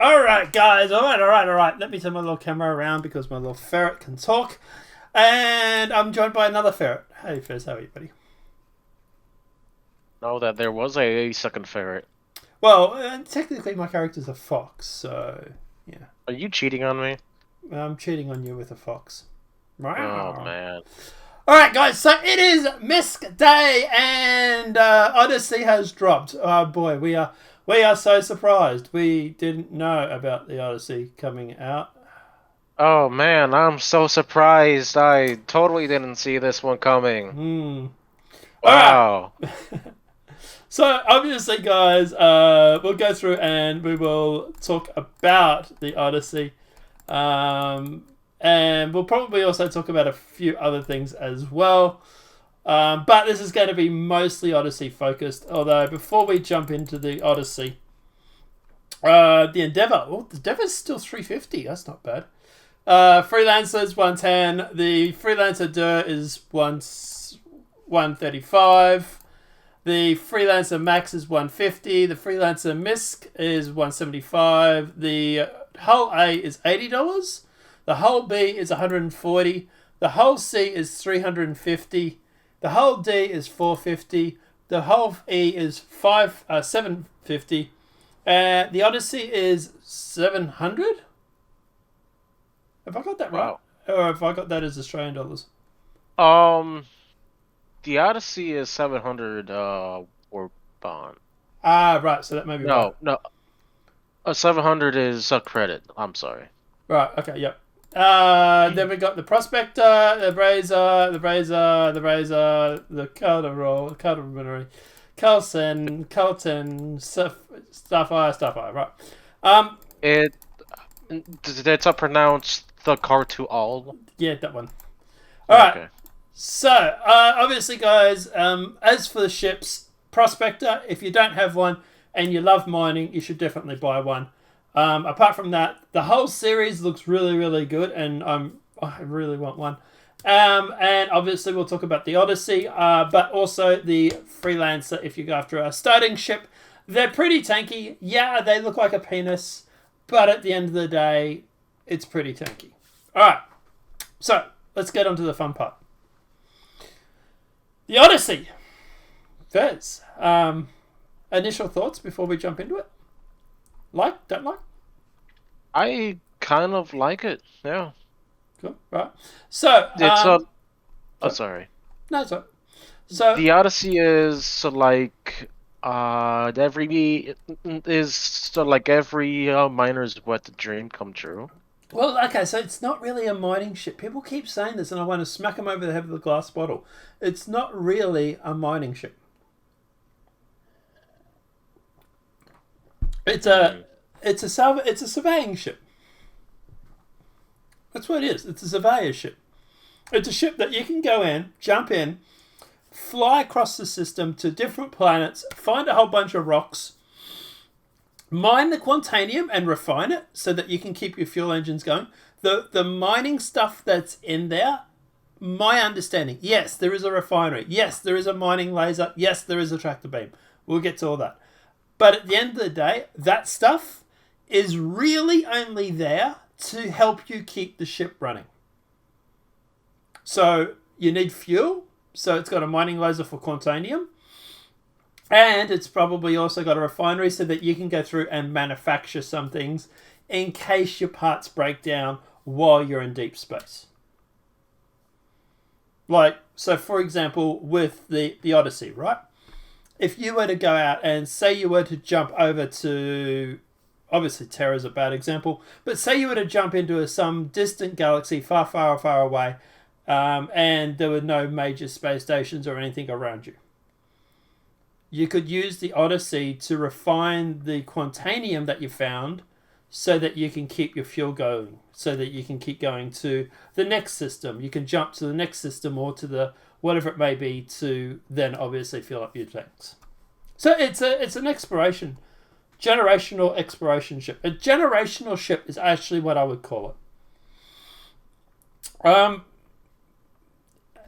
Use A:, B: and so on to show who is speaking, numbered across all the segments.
A: Alright, guys. Alright. Let me turn my little camera around because my little ferret can talk. And I'm joined by another ferret. Hey, Fizz, how are you, buddy?
B: Know that there was a second ferret.
A: Well, technically my character's a fox, so yeah.
B: Are you cheating on me?
A: I'm cheating on you with a fox.
B: Oh
A: Wow.
B: man.
A: Alright, guys, so it is MISC Day and Odyssey has dropped. Oh boy, we are so surprised. We didn't know about the Odyssey coming out.
B: Oh man, I'm so surprised. I totally didn't see this one coming.
A: Alright.
B: Wow.
A: So obviously, guys, we'll go through and we will talk about the Odyssey, and we'll probably also talk about a few other things as well. But this is going to be mostly Odyssey focused. Although before we jump into the Odyssey, the Endeavour. Oh, the Endeavour's still 350. That's not bad. Freelancer's 110. The Freelancer Dur is 135. The Freelancer Max is 150. The Freelancer MISC is 175. The Hull A is $80. The Hull B is 140. The Hull C is 350. The Hull D is 450. The Hull E is 750. The Odyssey is 700. Have I got that right?
B: Wow.
A: Or have I got that as Australian dollars?
B: Um, the Odyssey is 700 or bond.
A: Ah, right. So that may be right.
B: No. 700 is a credit. I'm sorry.
A: Right. Okay. Yep. Then we got the Prospector, the Razor, the Cardinal, Carlton, Starfire. Right.
B: It's a pronounced the car to all.
A: Yeah, that one. All right.
B: Okay.
A: So, obviously, guys, as for the ships, Prospector, if you don't have one and you love mining, you should definitely buy one. Apart from that, the whole series looks really, really good, and I really want one. And obviously, we'll talk about the Odyssey, but also the Freelancer if you go after a starting ship. They're pretty tanky. Yeah, they look like a penis, but at the end of the day, it's pretty tanky. All right, so let's get on to the fun part. The Odyssey. Fez, initial thoughts before we jump into it? Like? Don't like?
B: I kind of like it. Yeah.
A: Cool. Right. So,
B: It's a. Oh, sorry.
A: no, it's not. So,
B: The Odyssey is like every is so like every miner's wet dream come true.
A: well, okay, so it's not really a mining ship. People keep saying this, and I want to smack them over the head with a glass bottle. It's not really a mining ship. It's a surveying ship. That's what it is. It's a surveyor ship. It's a ship that you can go in, jump in, fly across the system to different planets, find a whole bunch of rocks, mine the quantanium and refine it so that you can keep your fuel engines going. The mining stuff that's in there, my understanding, yes, there is a refinery. Yes, there is a mining laser. Yes, there is a tractor beam. We'll get to all that. But at the end of the day, that stuff is really only there to help you keep the ship running. So you need fuel. So it's got a mining laser for quantanium. And it's probably also got a refinery so that you can go through and manufacture some things in case your parts break down while you're in deep space. Like, so for example, with the Odyssey, right? If you were to go out and say you were to jump over to, obviously Terra's a bad example, but say you were to jump into some distant galaxy far, far, far away, and there were no major space stations or anything around you. You could use the Odyssey to refine the quantanium that you found so that you can keep your fuel going, so that you can keep going to the next system. You can jump to the next system or to the whatever it may be to then obviously fill up your tanks. So it's an exploration, generational exploration ship. A generational ship is actually what I would call it.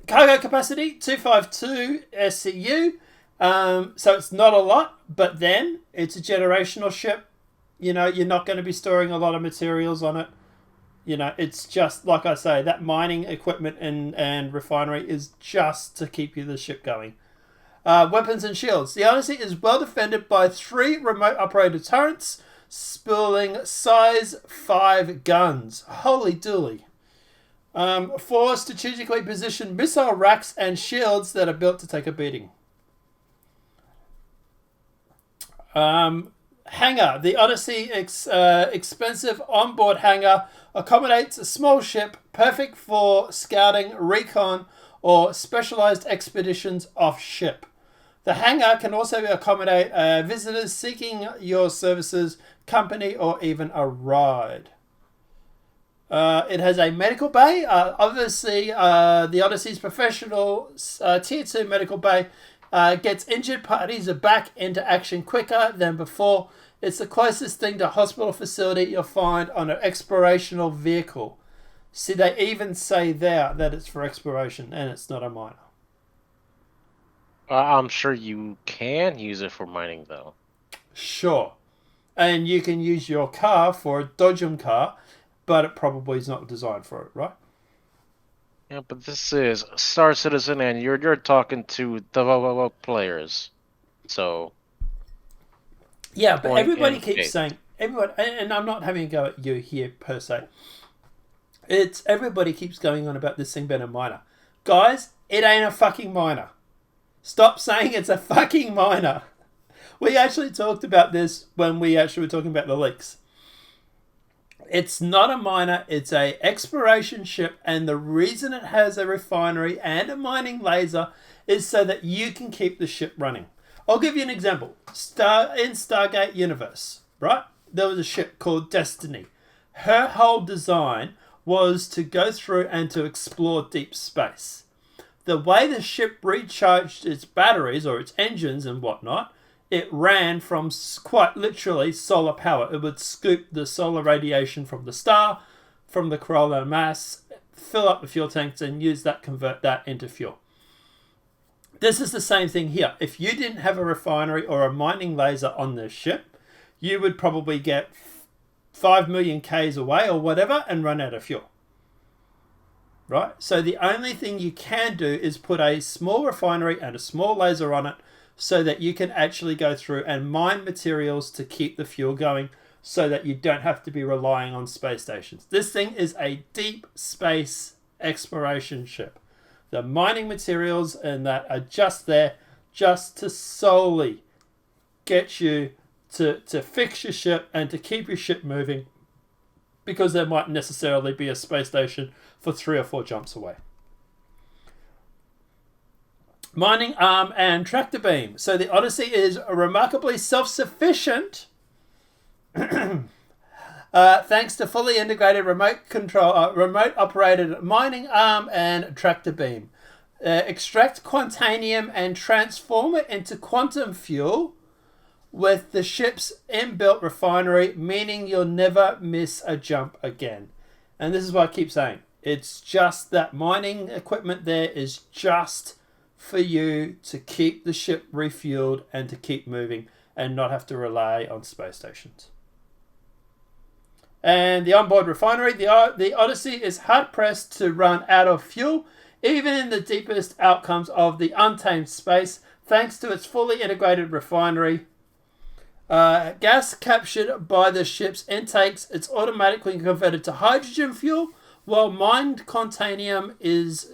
A: Cargo capacity 252 SCU. So it's not a lot, but then it's a generational ship. You're not going to be storing a lot of materials on it. It's just, like I say, that mining equipment and refinery is just to keep the ship going. Weapons and shields. The Odyssey is well defended by 3 remote operated turrets, spilling size 5 guns. Holy dooly. 4 strategically positioned missile racks and shields that are built to take a beating. Hangar. The Odyssey expensive onboard hangar accommodates a small ship perfect for scouting, recon, or specialized expeditions off-ship. The hangar can also accommodate visitors seeking your services, company, or even a ride. It has a medical bay. Obviously, the Odyssey's professional Tier 2 medical bay gets injured parties back into action quicker than before. It's the closest thing to hospital facility you'll find on an explorational vehicle. See, they even say there that it's for exploration and it's not a miner.
B: I'm sure you can use it for mining, though.
A: Sure. And you can use your car for a Dodgem car, but it probably is not designed for it, right?
B: Yeah, but this is Star Citizen, and you're talking to the players, so.
A: Yeah, but everybody keeps saying and I'm not having a go at you here per se. It's everybody keeps going on about this thing being a miner, guys. It ain't a fucking miner. Stop saying it's a fucking miner. We actually talked about this when we actually were talking about the leaks. It's not a miner, it's a exploration ship, and the reason it has a refinery and a mining laser is so that you can keep the ship running. I'll give you an example. In Stargate Universe, right? There was a ship called Destiny. Her whole design was to go through and to explore deep space. The way the ship recharged its batteries or its engines and whatnot, it ran from quite literally solar power. It would scoop the solar radiation from the star, from the coronal mass, fill up the fuel tanks and convert that into fuel. This is the same thing here. If you didn't have a refinery or a mining laser on this ship, you would probably get 5 million Ks away or whatever and run out of fuel. Right? So the only thing you can do is put a small refinery and a small laser on it so that you can actually go through and mine materials to keep the fuel going so that you don't have to be relying on space stations. This thing is a deep space exploration ship. The mining materials and that are just there just to solely get you to fix your ship and to keep your ship moving, because there might necessarily be a space station for 3 or 4 jumps away. Mining arm and tractor beam. So the Odyssey is remarkably self-sufficient thanks to fully integrated remote operated mining arm and tractor beam. Extract quantanium and transform it into quantum fuel with the ship's inbuilt refinery, meaning you'll never miss a jump again. And this is what I keep saying. It's just that mining equipment there is just for you to keep the ship refueled and to keep moving and not have to rely on space stations. And the onboard refinery, the Odyssey is hard-pressed to run out of fuel, even in the deepest outcomes of the untamed space, thanks to its fully integrated refinery. Gas captured by the ship's intakes, it's automatically converted to hydrogen fuel, while mined quantum is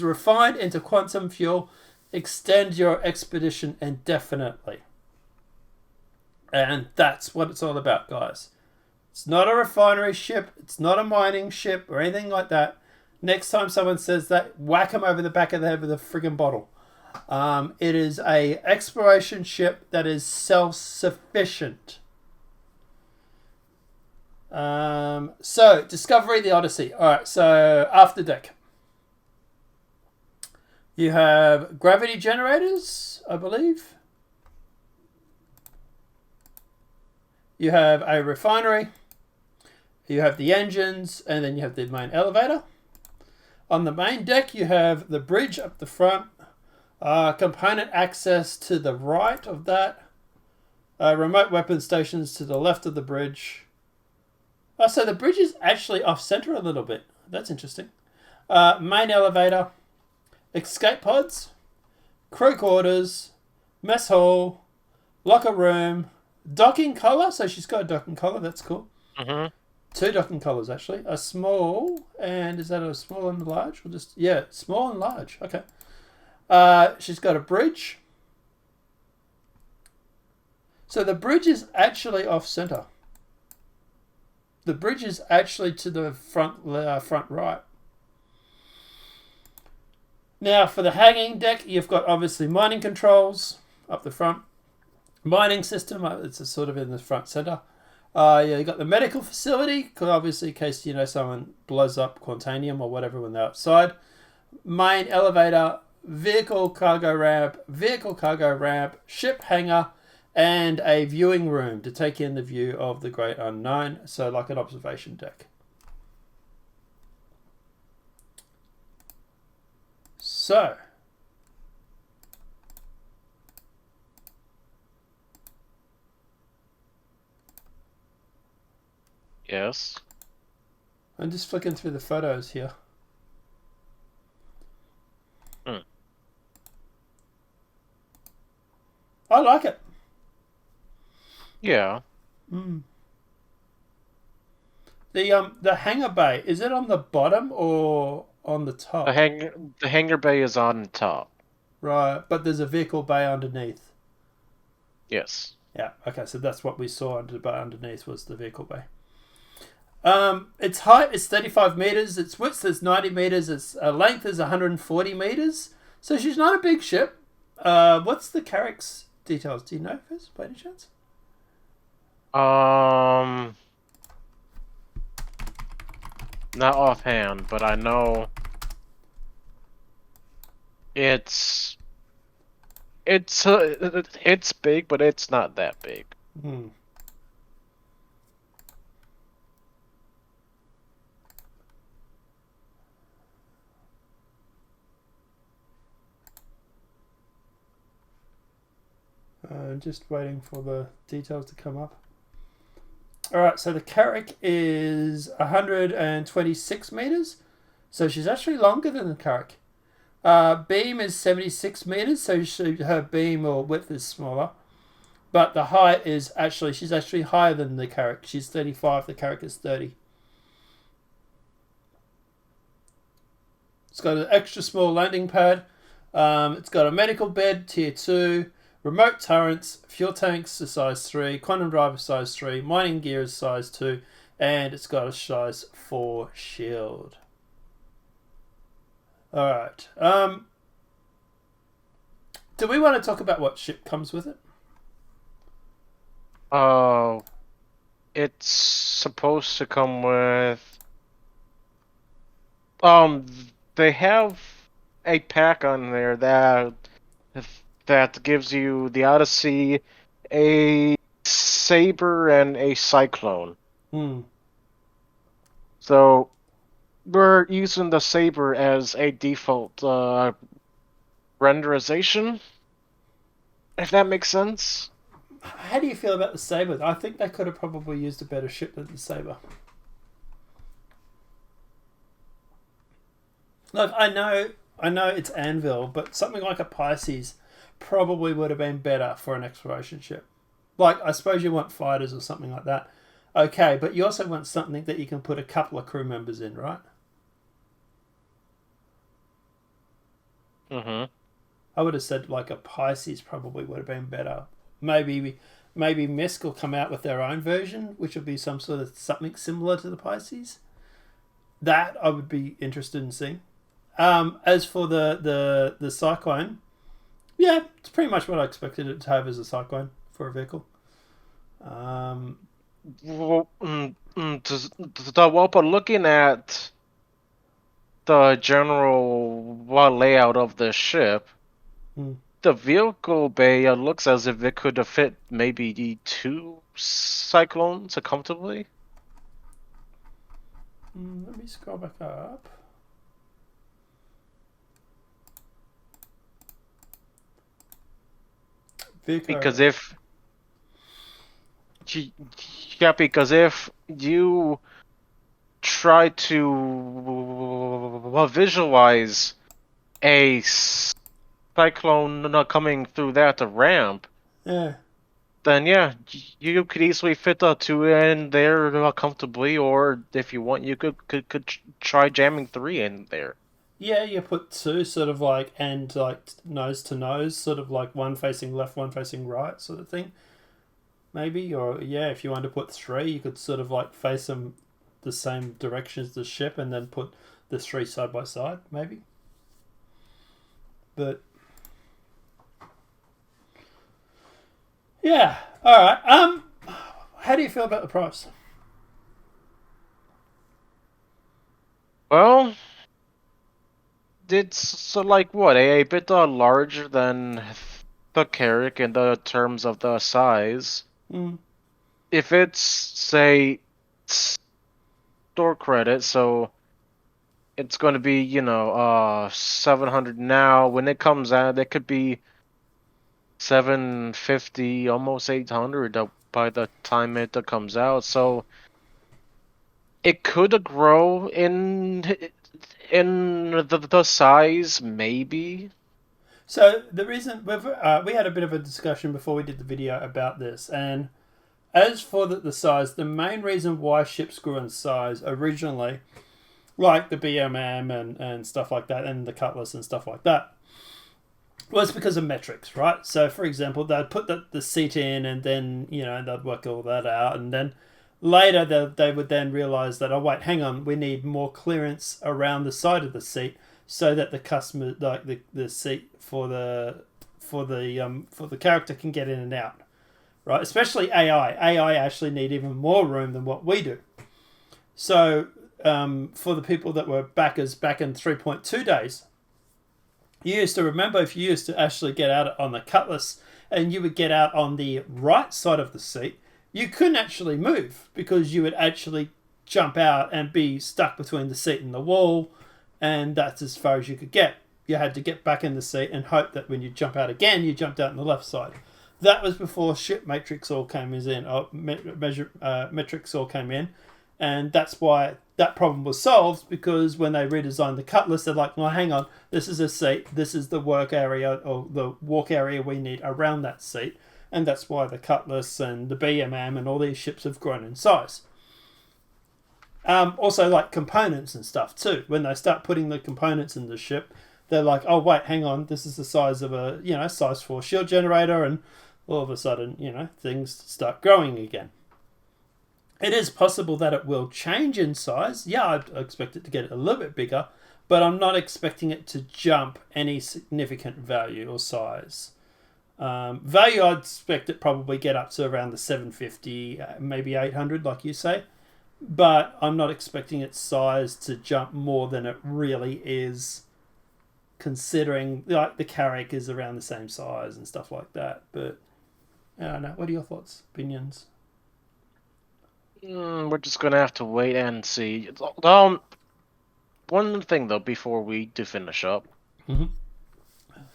A: refined into quantum fuel. Extend your expedition indefinitely. And that's what it's all about, guys. It's not a refinery ship. It's not a mining ship or anything like that. Next time someone says that, whack them over the back of the head with a friggin' bottle. It is a exploration ship that is self-sufficient. So, Discovery, the Odyssey. Alright, so after deck. You have gravity generators, I believe. You have a refinery. You have the engines, and then you have the main elevator. On the main deck, you have the bridge up the front. Component access to the right of that. Remote weapon stations to the left of the bridge. Oh, so the bridge is actually off center a little bit. That's interesting. Main elevator, escape pods, crew quarters, mess hall, locker room, docking collar. So she's got a docking collar. That's cool.
B: Mm-hmm.
A: Two docking collars actually. A small and is that a small and large or just yeah small and large? Okay. She's got a bridge. So the bridge is actually off center. The bridge is actually to the front right. Now for the hanging deck, you've got obviously mining controls up the front. Mining system, it's sort of in the front center. Yeah, you got the medical facility, because obviously in case someone blows up Quantanium or whatever when they're outside. Main elevator, vehicle cargo ramp, ship hangar, and a viewing room to take in the view of the great unknown. So like an observation deck. So
B: Yes.
A: I'm just flicking through the photos here. I like it.
B: Yeah.
A: The hangar bay, is it on the bottom or on the top?
B: The hangar bay is on top.
A: Right, but there's a vehicle bay underneath.
B: Yes.
A: Yeah, okay, so that's what we saw underneath was the vehicle bay. Its height is 35 meters, its width is 90 meters, its length is 140 meters. So she's not a big ship. What's the Carrick's details? Do you know, Fizz, by any chance?
B: Not offhand, but I know it's big, but it's not that big.
A: Just waiting for the details to come up. Alright, so the Carrick is 126 meters. So she's actually longer than the Carrick. Beam is 76 meters, so her beam or width is smaller. But the height is she's actually higher than the Carrick. She's 35, the Carrick is 30. It's got an extra small landing pad. It's got a medical bed, tier 2. Remote turrets, fuel tanks are size 3, quantum driver size 3, mining gear is size 2, and it's got a size 4 shield. Alright. Do we want to talk about what ship comes with it?
B: It's supposed to come with they have a pack on there that gives you the Odyssey, a Saber, and a Cyclone. So we're using the Saber as a default renderization, if that makes sense.
A: How do you feel about the Saber? I think they could have probably used a better ship than the Saber. Look, I know it's Anvil, but something like a Pisces probably would have been better for an exploration ship. Like, I suppose you want fighters or something like that. Okay, but you also want something that you can put a couple of crew members in, right? I would have said like a Pisces probably would have been better. Maybe MISC will come out with their own version, which will be some sort of something similar to the Pisces. That I would be interested in seeing. As for the Cyclone, yeah, it's pretty much what I expected it to have as a Cyclone for a vehicle.
B: Well, but looking at the general layout of the ship, the vehicle bay looks as if it could have fit maybe 2 Cyclones comfortably.
A: Let me scroll back up.
B: Because if Yeah, because if you try to visualize a cyclone coming through that ramp,
A: Yeah.
B: then yeah, you could easily fit the two in there comfortably, or if you want, you could try jamming three in there.
A: Yeah, you put two sort of like, and like nose to nose, sort of like one facing left, one facing right, sort of thing, maybe. Or yeah, if you wanted to put three, you could sort of like face them the same direction as the ship, and then put the three side by side, maybe. But yeah, all right. How do you feel about the price?
B: Well, it's so like what a bit larger than the Carrack in the terms of the size.
A: Mm.
B: If it's say store credit, so it's going to be 700 now. When it comes out, it could be 750, almost 800 by the time it comes out. So it could grow in the size, maybe.
A: So the reason we had a bit of a discussion before we did the video about this, and as for the size, the main reason why ships grew in size originally, like the BMM and stuff like that, and the Cutlass and stuff like that, was because of metrics, right? So, for example, they'd put the seat in, and then they'd work all that out, and then later they would then realize that, oh wait, hang on, we need more clearance around the side of the seat so that the customer, like the seat for the character, can get in and out, right? Especially AI actually need even more room than what we do. So for the people that were backers back in 3.2 days, you used to remember, if you used to actually get out on the Cutlass and you would get out on the right side of the seat, you couldn't actually move because you would actually jump out and be stuck between the seat and the wall, and that's as far as you could get. You had to get back in the seat and hope that when you jump out again, you jumped out on the left side. That was before ship matrix all came in, or metrics all came in, and that's why that problem was solved, because when they redesigned the Cutlass, they're like, well, hang on, this is a seat, this is the work area or the walk area we need around that seat, and that's why the Cutlass and the BMM and all these ships have grown in size. Also, like components and stuff too. When they start putting the components in the ship, they're like, oh wait, hang on, this is the size of a size 4 shield generator, and all of a sudden things start growing again. It is possible that it will change in size. Yeah, I expect it to get a little bit bigger, but I'm not expecting it to jump any significant value or size. Value, I'd expect it probably get up to around the 750, maybe 800, like you say. But I'm not expecting its size to jump more than it really is, considering like the Carrack is around the same size and stuff like that. But I don't know. What are your thoughts, opinions?
B: We're just gonna have to wait and see. One thing though, before we do finish up,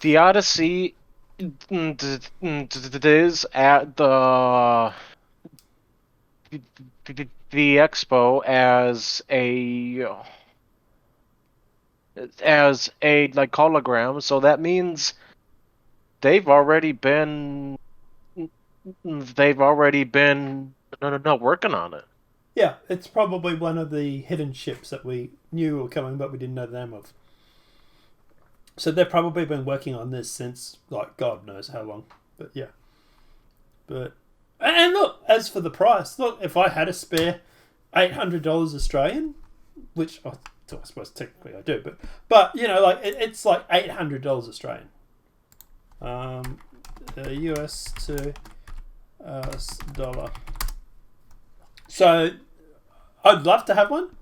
B: the Odyssey is at the expo as a like hologram, so that means they've already been no working on it.
A: Yeah, it's probably one of the hidden ships that we knew were coming, but we didn't know the name of. So they've probably been working on this since, like, God knows how long. But yeah. And look, as for the price, look, if I had a spare $800 Australian, which I suppose technically I do, but like it's like $800 Australian. US to dollar. So I'd love to have one.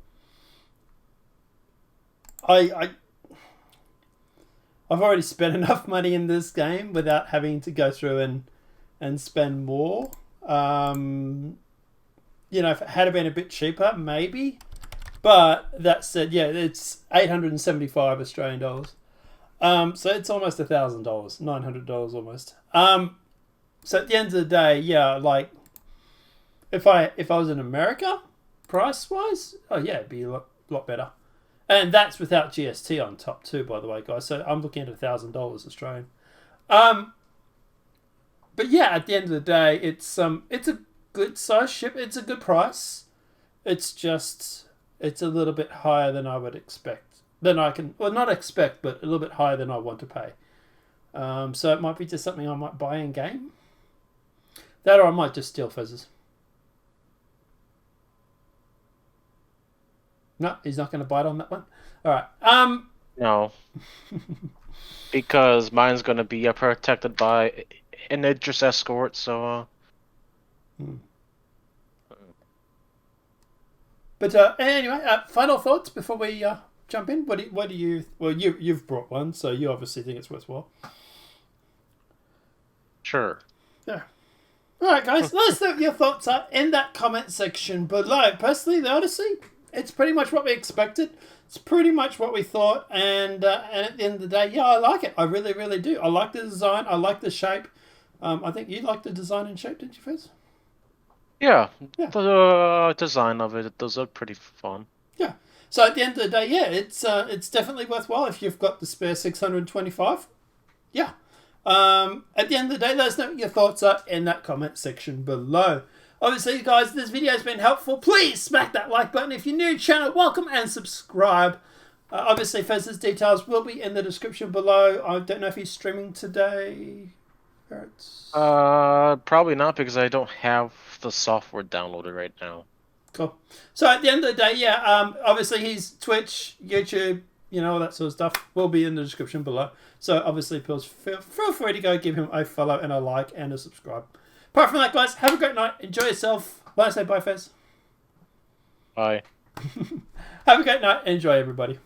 A: I've already spent enough money in this game without having to go through and spend more. If it had been a bit cheaper, maybe. But that said, yeah, it's 875 Australian dollars. So it's almost $1,000, $900 almost. So at the end of the day, yeah, like If I was in America, price wise, oh yeah, it'd be a lot better. And that's without GST on top too, by the way, guys. So I'm looking at $1,000 Australian. But yeah, at the end of the day, it's a good size ship. It's a good price. It's just it's a little bit higher than I would expect. Than I can, well, not expect, but a little bit higher than I want to pay. So it might be just something I might buy in game. That, or I might just steal Fezz's. No, he's not going to bite on that one. All right.
B: No. Because mine's going to be protected by an Idris escort, so...
A: But anyway, final thoughts before we jump in. What do you? Well, you've brought one, so you obviously think it's worthwhile.
B: Sure.
A: Yeah. All right, guys. Let us know what your thoughts are in that comment section below. Personally, the Odyssey, it's pretty much what we expected. It's pretty much what we thought, and at the end of the day, yeah, I like it. I really, really do. I like the design. I like the shape. I think you like the design and shape, didn't you, Fez?
B: Yeah. The design of it does look pretty fun.
A: Yeah. So at the end of the day, yeah, it's definitely worthwhile if you've got the spare 625. Yeah. At the end of the day, let us know what your thoughts are in that comment section below. Obviously, guys, this video has been helpful. Please smack that like button. If you're new to the channel, welcome and subscribe. Obviously, Fez's details will be in the description below. I don't know if he's streaming today.
B: Probably not, because I don't have the software downloaded right now.
A: Cool. So at the end of the day, yeah, obviously he's Twitch, YouTube, all that sort of stuff will be in the description below. So obviously, feel free to go give him a follow and a like and a subscribe. Apart from that, guys, have a great night. Enjoy yourself. Why don't I say bye, Fez?
B: Bye.
A: Have a great night. Enjoy, everybody.